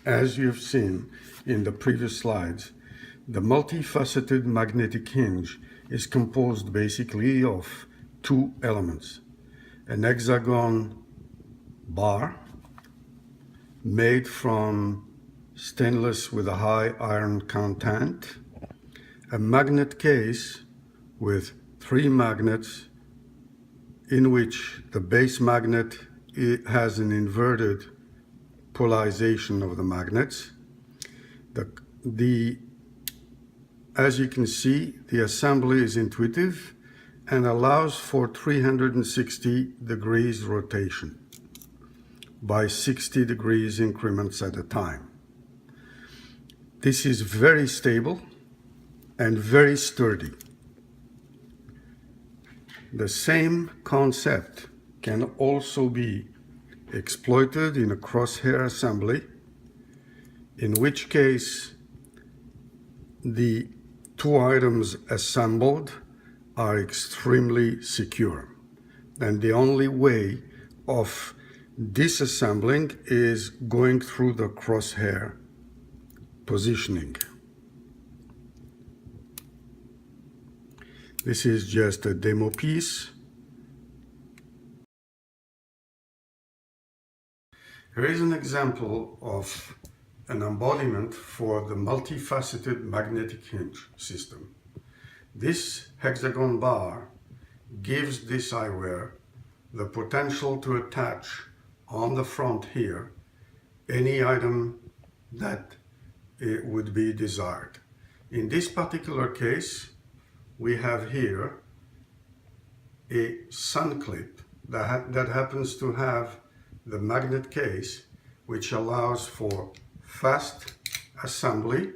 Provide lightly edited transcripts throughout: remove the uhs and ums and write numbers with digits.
As you've seen in the previous slides, the multifaceted magnetic hinge is composed basically of two elements: an hexagon bar made from stainless with a high iron content, a magnet case with three magnets in which the base magnet has an inverted polarization of the magnets. As you can see, the assembly is intuitive and allows for 360 degrees rotation by 60 degrees increments at a time. This is very stable and very sturdy. The same concept can also be exploited in a crosshair assembly, in which case the two items assembled are extremely secure, and the only way of disassembling is going through the crosshair positioning. This is just a demo piece. Here is an example of an embodiment for the multifaceted magnetic hinge system. This hexagon bar gives this eyewear the potential to attach on the front here any item that it would be desired. In this particular case, we have here a sun clip that happens to have the magnet case, which allows for fast assembly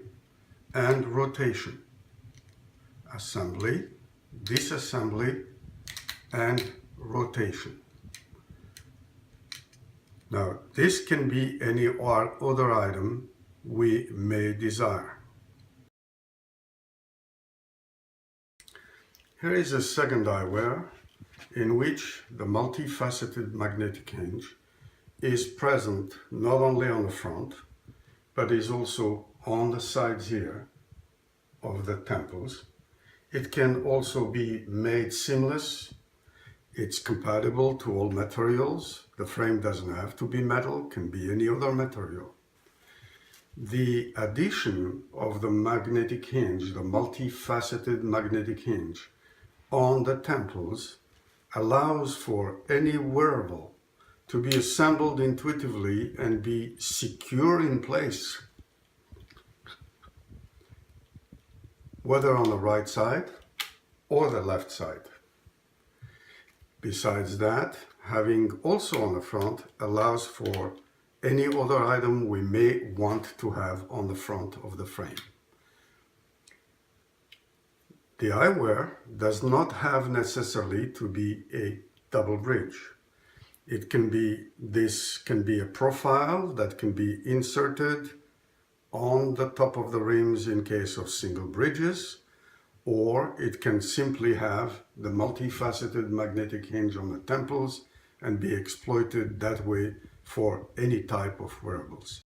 and rotation. Assembly, disassembly, and rotation. Now, this can be any other item we may desire. Here is a second eyewear in which the multifaceted magnetic hinge is present not only on the front, but is also on the sides here of the temples. It can also be made seamless. It's compatible to all materials. The frame doesn't have to be metal, can be any other material. The addition of the magnetic hinge, the multifaceted magnetic hinge, on the temples allows for any wearable to be assembled intuitively and be secure in place, whether on the right side or the left side. Besides that, having also on the front allows for any other item we may want to have on the front of the frame. The eyewear does not have necessarily to be a double bridge. This can be a profile that can be inserted on the top of the rims in case of single bridges, or it can simply have the multifaceted magnetic hinge on the temples and be exploited that way for any type of wearables.